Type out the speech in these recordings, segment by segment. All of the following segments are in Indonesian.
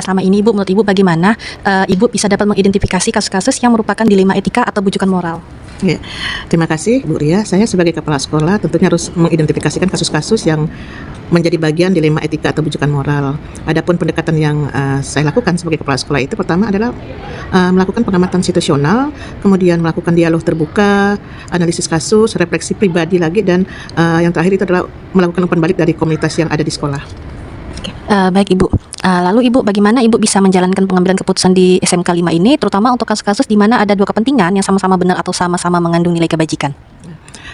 selama ini Ibu, menurut Ibu bagaimana Ibu bisa dapat mengidentifikasi kasus-kasus yang merupakan dilema etika atau bujukan moral? Ya, terima kasih Bu Ria. Saya sebagai kepala sekolah tentunya harus mengidentifikasikan kasus-kasus yang menjadi bagian dilema etika atau bujukan moral. Adapun pendekatan yang saya lakukan sebagai kepala sekolah itu pertama adalah melakukan pengamatan situasional, kemudian melakukan dialog terbuka, analisis kasus, refleksi pribadi lagi, dan yang terakhir itu adalah melakukan umpan balik dari komunitas yang ada di sekolah. Baik Ibu, lalu Ibu bagaimana Ibu bisa menjalankan pengambilan keputusan di SMK 5 ini, terutama untuk kasus-kasus di mana ada dua kepentingan yang sama-sama benar atau sama-sama mengandung nilai kebajikan?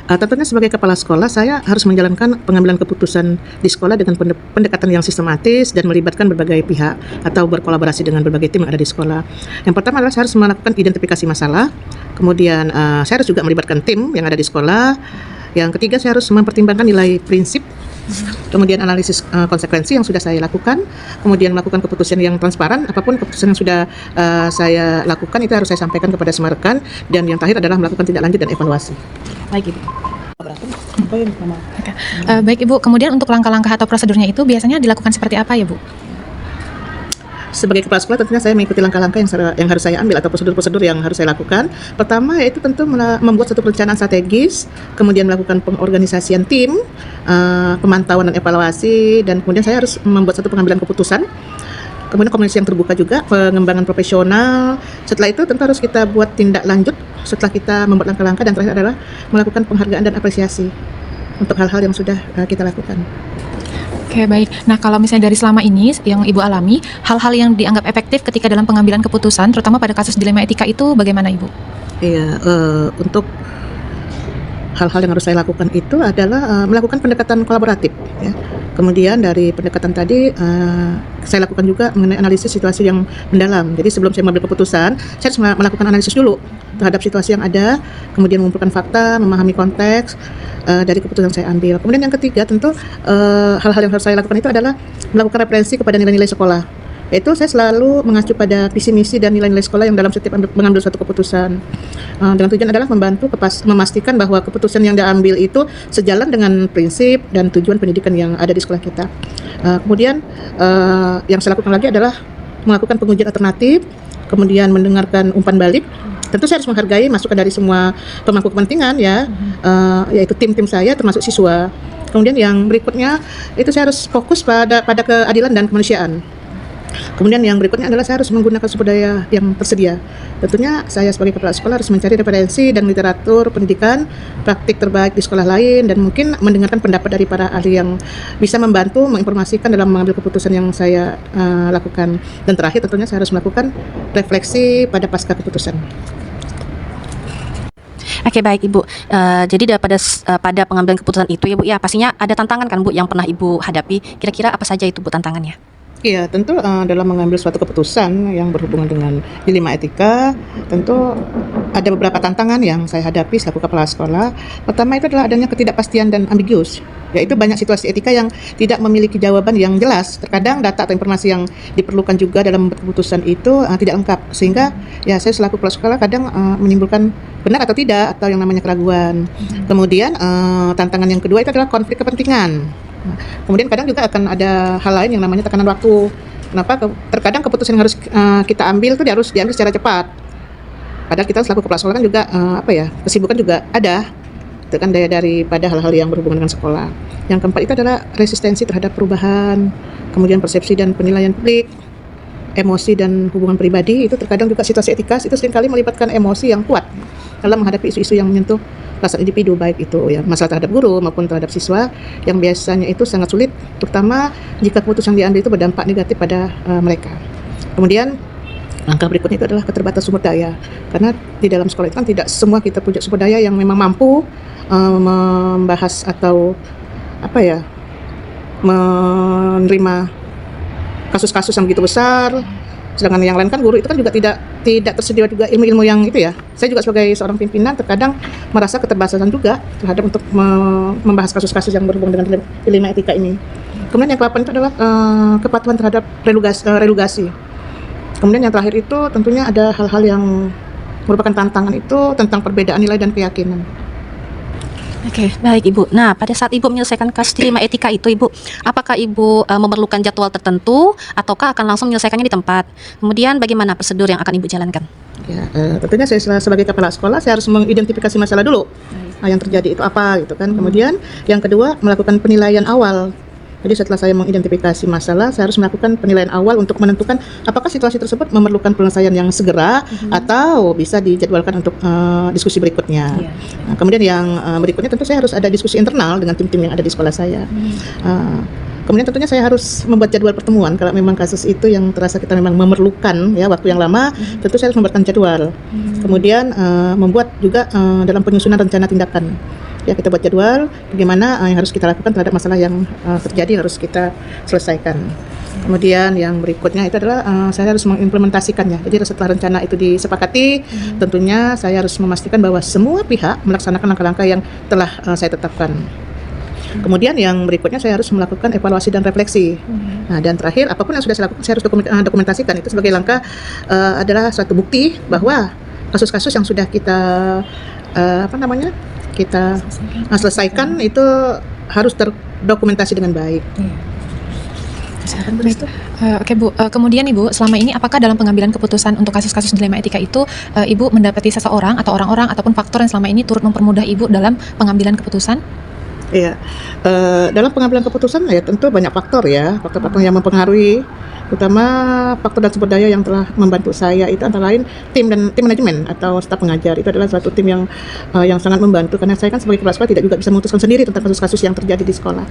Tentunya sebagai kepala sekolah saya harus menjalankan pengambilan keputusan di sekolah dengan pendekatan yang sistematis dan melibatkan berbagai pihak atau berkolaborasi dengan berbagai tim yang ada di sekolah. Yang pertama adalah saya harus melakukan identifikasi masalah, kemudian saya harus juga melibatkan tim yang ada di sekolah. Yang ketiga, saya harus mempertimbangkan nilai prinsip, kemudian analisis konsekuensi yang sudah saya lakukan, kemudian melakukan keputusan yang transparan. Apapun keputusan yang sudah saya lakukan itu harus saya sampaikan kepada semua rekan, dan yang terakhir adalah melakukan tindak lanjut dan evaluasi. Baik Ibu. Baik Ibu, kemudian untuk langkah-langkah atau prosedurnya itu biasanya dilakukan seperti apa ya Bu? Sebagai kepala sekolah tentunya saya mengikuti langkah-langkah yang harus saya ambil atau prosedur-prosedur yang harus saya lakukan. Pertama yaitu tentu membuat satu perencanaan strategis, kemudian melakukan pengorganisasian tim, pemantauan dan evaluasi, dan kemudian saya harus membuat satu pengambilan keputusan. Kemudian komunikasi yang terbuka juga, pengembangan profesional. Setelah itu tentu harus kita buat tindak lanjut setelah kita membuat langkah-langkah, dan terakhir adalah melakukan penghargaan dan apresiasi untuk hal-hal yang sudah kita lakukan. Oke, baik. Nah, kalau misalnya dari selama ini yang Ibu alami, hal-hal yang dianggap efektif ketika dalam pengambilan keputusan, terutama pada kasus dilema etika itu bagaimana Ibu? Iya, untuk hal-hal yang harus saya lakukan itu adalah melakukan pendekatan kolaboratif, ya. Kemudian dari pendekatan tadi saya lakukan juga mengenai analisis situasi yang mendalam. Jadi sebelum saya mengambil keputusan, saya harus melakukan analisis dulu terhadap situasi yang ada, kemudian mengumpulkan fakta, memahami konteks dari keputusan yang saya ambil. Kemudian yang ketiga tentu hal-hal yang harus saya lakukan itu adalah melakukan referensi kepada nilai-nilai sekolah. Yaitu saya selalu mengacu pada visi misi dan nilai-nilai sekolah yang dalam setiap mengambil suatu keputusan, dengan tujuan adalah membantu memastikan bahwa keputusan yang diambil itu sejalan dengan prinsip dan tujuan pendidikan yang ada di sekolah kita. Kemudian yang saya lakukan lagi adalah melakukan pengujian alternatif, kemudian mendengarkan umpan balik. Tentu saya harus menghargai masukan dari semua pemangku kepentingan, ya, yaitu tim-tim saya termasuk siswa. Kemudian yang berikutnya itu saya harus fokus pada keadilan dan kemanusiaan. Kemudian yang berikutnya adalah saya harus menggunakan sumber daya yang tersedia. Tentunya saya sebagai kepala sekolah harus mencari referensi dan literatur pendidikan, praktik terbaik di sekolah lain, dan mungkin mendengarkan pendapat dari para ahli yang bisa membantu menginformasikan dalam mengambil keputusan yang saya lakukan. Dan terakhir tentunya saya harus melakukan refleksi pada pasca keputusan. Oke, baik Ibu. Jadi pada pengambilan keputusan itu ya Bu, ya pastinya ada tantangan kan Bu yang pernah Ibu hadapi. Kira-kira apa saja itu Bu tantangannya? Iya, tentu dalam mengambil suatu keputusan yang berhubungan dengan dilema etika, tentu ada beberapa tantangan yang saya hadapi selaku kepala sekolah. Pertama itu adalah adanya ketidakpastian dan ambiguus, yaitu banyak situasi etika yang tidak memiliki jawaban yang jelas. Terkadang data atau informasi yang diperlukan juga dalam membuat keputusan itu tidak lengkap, sehingga ya saya selaku kepala sekolah kadang menimbulkan benar atau tidak, atau yang namanya keraguan. Kemudian tantangan yang kedua itu adalah konflik kepentingan. Kemudian kadang juga akan ada hal lain yang namanya tekanan waktu. Kenapa? Terkadang keputusan yang harus kita ambil itu harus diambil secara cepat. Padahal kita selaku kepala sekolah kan juga kesibukan juga ada. Itu kan daripada hal-hal yang berhubungan dengan sekolah. Yang keempat itu adalah resistensi terhadap perubahan, kemudian persepsi dan penilaian publik, emosi dan hubungan pribadi. Itu terkadang juga situasi etika itu seringkali melibatkan emosi yang kuat dalam menghadapi isu-isu yang menyentuh perasaan individu, baik itu ya masalah terhadap guru maupun terhadap siswa, yang biasanya itu sangat sulit, terutama jika keputusan yang diambil itu berdampak negatif pada mereka. Kemudian langkah berikutnya itu adalah keterbatasan sumber daya, karena di dalam sekolah itu kan tidak semua kita punya sumber daya yang memang mampu membahas atau menerima kasus-kasus yang begitu besar. Sedangkan yang lain kan guru itu kan juga tidak tersedia juga ilmu-ilmu yang itu ya. Saya juga sebagai seorang pimpinan terkadang merasa keterbatasan juga terhadap untuk membahas kasus-kasus yang berhubungan dengan dilema etika ini. Kemudian yang ke-8 itu adalah kepatuhan terhadap relugasi. Kemudian yang terakhir itu tentunya ada hal-hal yang merupakan tantangan itu tentang perbedaan nilai dan keyakinan. Oke, baik Ibu. Nah, pada saat Ibu menyelesaikan kasus dilema etika itu, Ibu, apakah Ibu memerlukan jadwal tertentu ataukah akan langsung menyelesaikannya di tempat? Kemudian bagaimana prosedur yang akan Ibu jalankan? Ya, tentunya saya sebagai kepala sekolah saya harus mengidentifikasi masalah dulu. Yang terjadi itu apa gitu kan. Kemudian yang kedua melakukan penilaian awal. Jadi setelah saya mengidentifikasi masalah, saya harus melakukan penilaian awal untuk menentukan apakah situasi tersebut memerlukan penyelesaian yang segera atau bisa dijadwalkan untuk diskusi berikutnya. Nah, kemudian yang berikutnya tentu saya harus ada diskusi internal dengan tim-tim yang ada di sekolah saya. Kemudian tentunya saya harus membuat jadwal pertemuan kalau memang kasus itu yang terasa kita memang memerlukan ya waktu yang lama, tentu saya harus membuatkan jadwal. Kemudian membuat juga dalam penyusunan rencana tindakan. Ya, kita buat jadwal bagaimana yang harus kita lakukan terhadap masalah yang terjadi harus kita selesaikan. Kemudian yang berikutnya itu adalah saya harus mengimplementasikannya. Jadi setelah rencana itu disepakati, tentunya saya harus memastikan bahwa semua pihak melaksanakan langkah-langkah yang telah saya tetapkan. Kemudian yang berikutnya saya harus melakukan evaluasi dan refleksi. Nah, dan terakhir apapun yang sudah saya lakukan saya harus dokumentasikan. Itu sebagai langkah adalah suatu bukti bahwa kasus-kasus yang sudah kita kita selesaikan itu harus terdokumentasi dengan baik. Oke Bu, kemudian Ibu selama ini apakah dalam pengambilan keputusan untuk kasus-kasus dilema etika itu Ibu mendapati seseorang atau orang-orang ataupun faktor yang selama ini turut mempermudah Ibu dalam pengambilan keputusan? Iya, dalam pengambilan keputusan ya tentu banyak faktor ya, faktor-faktor yang mempengaruhi, terutama faktor dan sumber daya yang telah membantu saya itu antara lain tim manajemen atau staf pengajar. Itu adalah suatu tim yang sangat membantu karena saya kan sebagai kepala sekolah tidak juga bisa memutuskan sendiri tentang kasus-kasus yang terjadi di sekolah.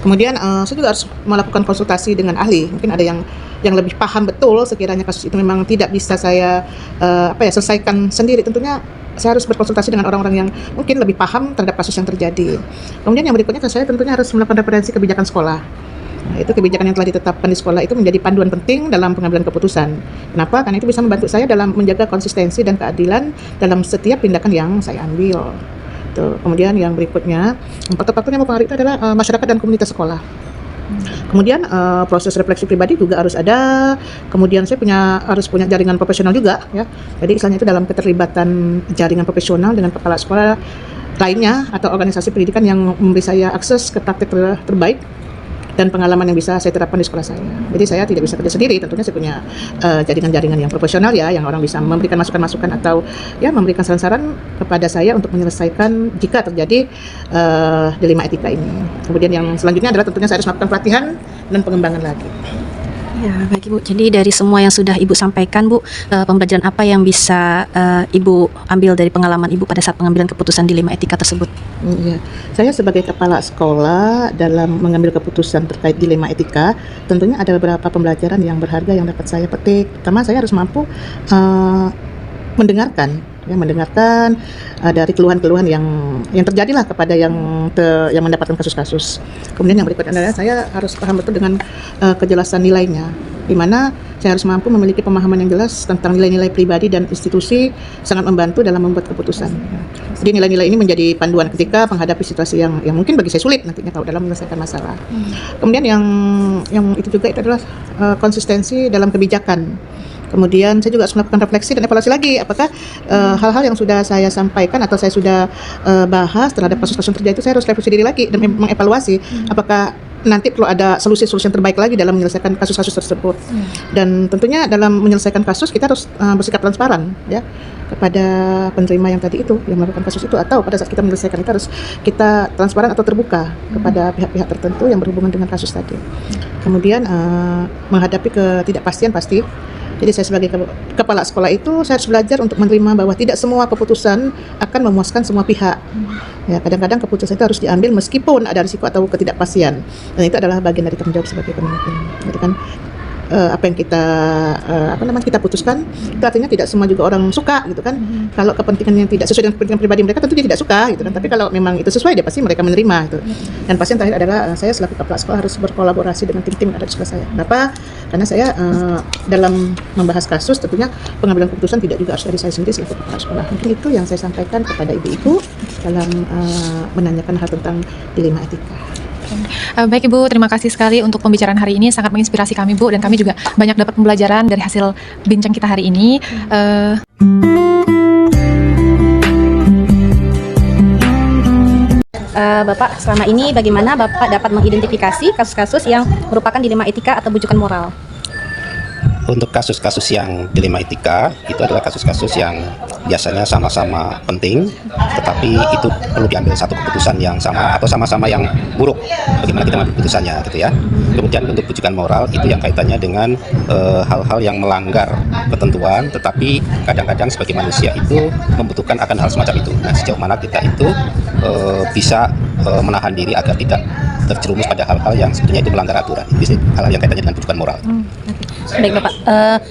Kemudian saya juga harus melakukan konsultasi dengan ahli. Mungkin ada yang lebih paham betul sekiranya kasus itu memang tidak bisa saya selesaikan sendiri. Tentunya saya harus berkonsultasi dengan orang-orang yang mungkin lebih paham terhadap kasus yang terjadi. Kemudian yang berikutnya saya tentunya harus melakukan referensi kebijakan sekolah. Nah, itu kebijakan yang telah ditetapkan di sekolah itu menjadi panduan penting dalam pengambilan keputusan. Kenapa? Karena itu bisa membantu saya dalam menjaga konsistensi dan keadilan dalam setiap tindakan yang saya ambil. Tuh. Kemudian yang berikutnya, faktor-faktor yang mempengaruhi itu adalah masyarakat dan komunitas sekolah. Kemudian proses refleksi pribadi juga harus ada. Kemudian saya harus punya jaringan profesional juga ya. Jadi misalnya itu dalam keterlibatan jaringan profesional dengan kepala sekolah lainnya atau organisasi pendidikan yang memberi saya akses ke praktik terbaik dan pengalaman yang bisa saya terapkan di sekolah saya. Jadi saya tidak bisa kerja sendiri, tentunya saya punya jaringan-jaringan yang profesional ya, yang orang bisa memberikan masukan-masukan atau ya memberikan saran-saran kepada saya untuk menyelesaikan jika terjadi dilema etika ini. Kemudian yang selanjutnya adalah tentunya saya harus melakukan pelatihan dan pengembangan lagi. Ya, baik Ibu. Jadi dari semua yang sudah Ibu sampaikan, Bu, pembelajaran apa yang bisa Ibu ambil dari pengalaman Ibu pada saat pengambilan keputusan dilema etika tersebut? Ya, saya sebagai kepala sekolah dalam mengambil keputusan terkait dilema etika, tentunya ada beberapa pembelajaran yang berharga yang dapat saya petik. Pertama, saya harus mampu mendengarkan dari keluhan-keluhan yang terjadilah kepada yang mendapatkan kasus-kasus. Kemudian yang berikutnya adalah saya harus paham betul dengan kejelasan nilainya, di mana saya harus mampu memiliki pemahaman yang jelas tentang nilai-nilai pribadi dan institusi, sangat membantu dalam membuat keputusan. Jadi nilai-nilai ini menjadi panduan ketika menghadapi situasi yang mungkin bagi saya sulit nantinya kalau dalam menyelesaikan masalah. Kemudian yang itu juga itu adalah konsistensi dalam kebijakan. Kemudian saya juga harus melakukan refleksi dan evaluasi lagi apakah hal-hal yang sudah saya sampaikan atau saya sudah bahas terhadap kasus-kasus yang terjadi itu saya harus refleksi diri lagi dan mengevaluasi apakah nanti perlu ada solusi-solusi yang terbaik lagi dalam menyelesaikan kasus-kasus tersebut. Dan tentunya dalam menyelesaikan kasus kita harus bersikap transparan ya kepada penerima yang tadi itu yang melakukan kasus itu, atau pada saat kita menyelesaikan itu harus kita transparan atau terbuka kepada pihak-pihak tertentu yang berhubungan dengan kasus tadi. Kemudian menghadapi ketidakpastian pasti. Jadi saya sebagai kepala sekolah itu saya harus belajar untuk menerima bahwa tidak semua keputusan akan memuaskan semua pihak. Ya, kadang-kadang keputusan itu harus diambil meskipun ada risiko atau ketidakpastian. Dan itu adalah bagian dari tanggung jawab sebagai pemimpin. Jadi kan apa yang kita putuskan itu artinya tidak semua juga orang suka gitu kan. Kalau kepentingan yang tidak sesuai dengan kepentingan pribadi mereka tentu dia tidak suka gitu kan. Tapi kalau memang itu sesuai dia pasti mereka menerima itu. Dan pasti yang terakhir adalah saya selaku kepala sekolah harus berkolaborasi dengan tim-tim yang ada di sekolah saya. Kenapa? Karena saya dalam membahas kasus tentunya pengambilan keputusan tidak juga harus dari saya sendiri selaku kepala sekolah. Mungkin itu yang saya sampaikan kepada ibu-ibu dalam menanyakan hal tentang dilema etika. Baik Ibu, terima kasih sekali untuk pembicaraan hari ini, sangat menginspirasi kami Bu, dan kami juga banyak dapat pembelajaran dari hasil bincang kita hari ini. Bapak selama ini bagaimana Bapak dapat mengidentifikasi kasus-kasus yang merupakan dilema etika atau bujukan moral? Untuk kasus-kasus yang dilema etika itu adalah kasus-kasus yang biasanya sama-sama penting, tetapi itu perlu diambil satu keputusan yang sama atau sama-sama yang buruk. Bagaimana kita mengambil keputusannya, gitu ya. Kemudian untuk bujukan moral itu yang kaitannya dengan hal-hal yang melanggar ketentuan, tetapi kadang-kadang sebagai manusia itu membutuhkan akan hal semacam itu. Nah, sejauh mana kita itu bisa menahan diri agar tidak terjerumus pada hal-hal yang sebetulnya itu melanggar aturan. Ini hal-hal yang kaitannya dengan bujukan moral. Baik Bapak,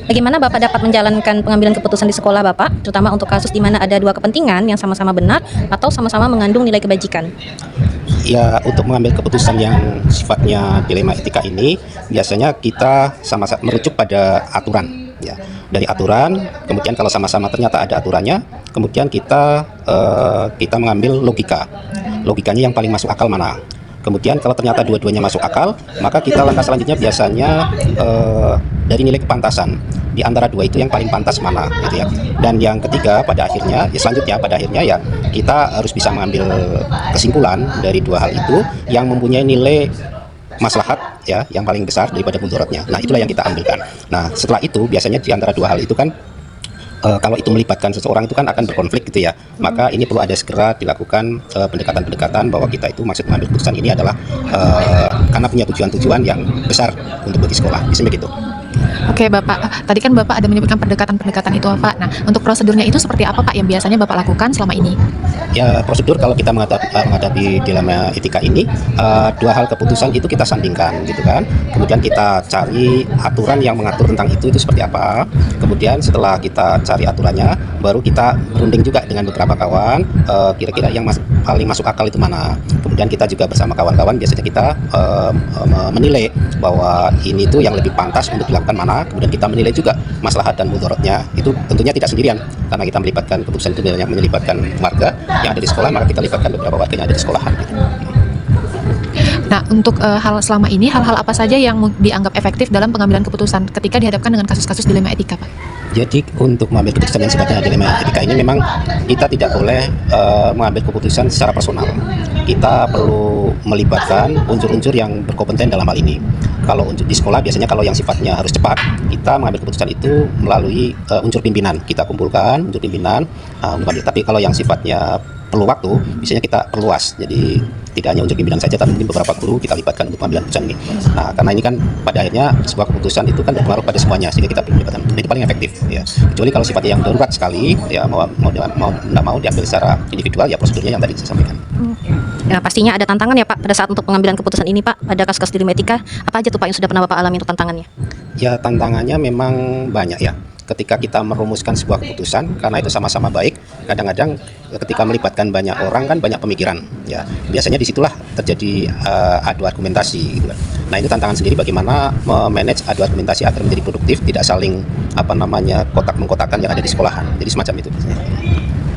bagaimana Bapak dapat menjalankan pengambilan keputusan di sekolah Bapak, terutama untuk kasus di mana ada dua kepentingan yang sama-sama benar atau sama-sama mengandung nilai kebajikan? Ya, untuk mengambil keputusan yang sifatnya dilema etika ini, biasanya kita sama-sama merujuk pada aturan. Ya, dari aturan, kemudian kalau sama-sama ternyata ada aturannya, kemudian kita mengambil logika. Logikanya yang paling masuk akal mana? Kemudian kalau ternyata dua-duanya masuk akal, maka kita langkah selanjutnya biasanya dari nilai kepantasan. Di antara dua itu yang paling pantas mana, gitu ya. Dan yang ketiga pada akhirnya, ya kita harus bisa mengambil kesimpulan dari dua hal itu yang mempunyai nilai maslahat ya yang paling besar daripada mudaratnya. Nah, itulah yang kita ambilkan. Nah, setelah itu biasanya di antara dua hal itu kan kalau itu melibatkan seseorang itu kan akan berkonflik gitu ya, maka ini perlu ada segera dilakukan pendekatan-pendekatan bahwa kita itu maksud mengambil keputusan ini adalah karena punya tujuan-tujuan yang besar untuk bagi sekolah, bisa begitu. Oke Bapak, tadi kan Bapak ada menyebutkan pendekatan-pendekatan itu Pak. Nah, untuk prosedurnya itu seperti apa Pak yang biasanya Bapak lakukan selama ini? Ya, prosedur kalau kita menghadapi dilema etika ini, dua hal keputusan itu kita sandingkan gitu kan. Kemudian kita cari aturan yang mengatur tentang itu seperti apa. Kemudian setelah kita cari aturannya, baru kita berunding juga dengan beberapa kawan, kira-kira yang paling masuk akal itu mana. Kemudian kita juga bersama kawan-kawan biasanya kita menilai bahwa ini tuh yang lebih pantas untuk dilakukan mana. Kemudian kita menilai juga maslahat dan mudaratnya. Itu tentunya tidak sendirian, karena kita melibatkan keputusan itu yang melibatkan warga yang ada di sekolah, maka kita libatkan beberapa warga yang ada di sekolahan gitu. Nah, untuk hal selama ini, hal-hal apa saja yang dianggap efektif dalam pengambilan keputusan ketika dihadapkan dengan kasus-kasus dilema etika, Pak? Jadi untuk mengambil keputusan yang sifatnya dilema etika ini memang kita tidak boleh mengambil keputusan secara personal. Kita perlu melibatkan unsur-unsur yang berkompeten dalam hal ini. Kalau di sekolah biasanya kalau yang sifatnya harus cepat, kita mengambil keputusan itu melalui unsur pimpinan. Kita kumpulkan unsur pimpinan, tapi kalau yang sifatnya perlu waktu, biasanya kita perluas. Jadi tidak hanya unsur pimpinan saja, tapi mungkin beberapa guru kita libatkan untuk pengambilan keputusan ini. Nah, karena ini kan pada akhirnya sebuah keputusan itu kan berpengaruh pada semuanya, sehingga kita perlu libatkan. Itu paling efektif, ya. Kecuali kalau sifatnya yang darurat sekali, ya mau diambil secara individual, ya prosedurnya yang tadi saya sampaikan. Ya, pastinya ada tantangan ya Pak pada saat untuk pengambilan keputusan ini Pak, pada kasus-kasus dilema etika. Apa aja tuh Pak yang sudah pernah Bapak alami untuk tantangannya? Ya, tantangannya memang banyak ya. Ketika kita merumuskan sebuah keputusan, karena itu sama-sama baik, kadang-kadang ketika melibatkan banyak orang kan banyak pemikiran, ya biasanya disitulah terjadi adu argumentasi, gitu kan. Nah, itu tantangan sendiri bagaimana memanage adu argumentasi agar menjadi produktif, tidak saling kotak mengkotakkan yang ada di sekolahan. Jadi semacam itu.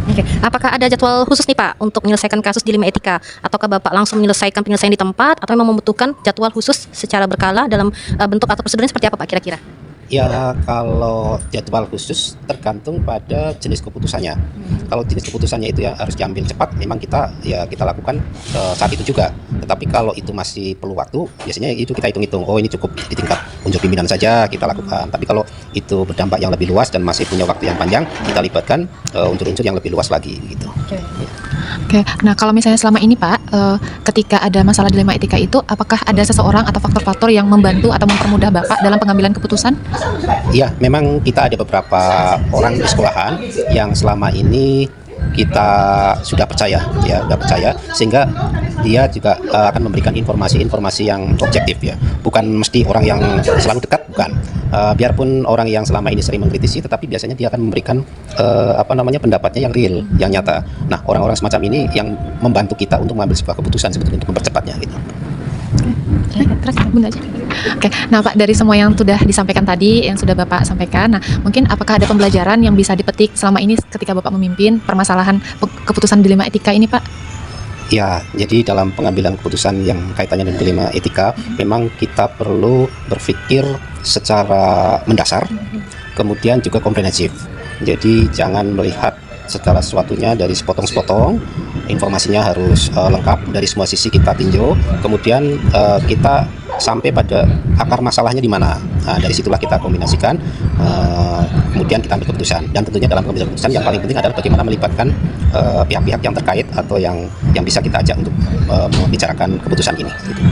Oke. Apakah ada jadwal khusus nih Pak untuk menyelesaikan kasus dilema etika, ataukah Bapak langsung menyelesaikan penyelesaian di tempat, atau memang membutuhkan jadwal khusus secara berkala dalam bentuk atau prosedurnya seperti apa Pak kira-kira? Ya, kalau jadwal khusus tergantung pada jenis keputusannya. Kalau jenis keputusannya itu ya harus diambil cepat, memang kita lakukan saat itu juga. Tetapi kalau itu masih perlu waktu, biasanya itu kita hitung-hitung. Oh, ini cukup di tingkat unsur pimpinan saja kita lakukan. Tapi kalau itu berdampak yang lebih luas dan masih punya waktu yang panjang, kita libatkan unsur-unsur yang lebih luas lagi, gitu. Oke, nah kalau misalnya selama ini Pak, ketika ada masalah dilema etika itu, apakah ada seseorang atau faktor-faktor yang membantu atau mempermudah Bapak dalam pengambilan keputusan? Iya, memang kita ada beberapa orang di sekolahan yang selama ini kita sudah percaya, sehingga dia juga akan memberikan informasi-informasi yang objektif ya, bukan mesti orang yang selalu dekat, bukan. Biarpun orang yang selama ini sering mengkritisi, tetapi biasanya dia akan memberikan pendapatnya yang real, yang nyata. Nah, orang-orang semacam ini yang membantu kita untuk mengambil sebuah keputusan sebetulnya untuk mempercepatnya gitu. Terus Bunda aja. Oke, nah Pak, dari semua yang sudah disampaikan tadi, yang sudah Bapak sampaikan, nah mungkin apakah ada pembelajaran yang bisa dipetik selama ini ketika Bapak memimpin permasalahan keputusan dilema etika ini Pak? Ya, jadi dalam pengambilan keputusan yang kaitannya dengan dilema etika, memang kita perlu berpikir secara mendasar, kemudian juga komprehensif. Jadi jangan melihat segala sesuatunya dari sepotong-sepotong, informasinya harus lengkap dari semua sisi kita tinjau, kemudian kita sampai pada akar masalahnya di mana. Nah, dari situlah kita kombinasikan, kemudian kita ambil keputusan. Dan tentunya dalam pengambilan keputusan yang paling penting adalah bagaimana melibatkan pihak-pihak yang terkait atau yang bisa kita ajak untuk membicarakan keputusan ini. Gitu.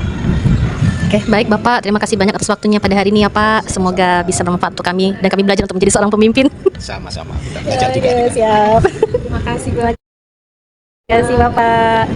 Oke, baik Bapak, terima kasih banyak atas waktunya pada hari ini ya Pak. Semoga bisa bermanfaat untuk kami dan kami belajar untuk menjadi seorang pemimpin. Sama-sama, kita belajar juga. Oke, siap. Terima kasih Bapak.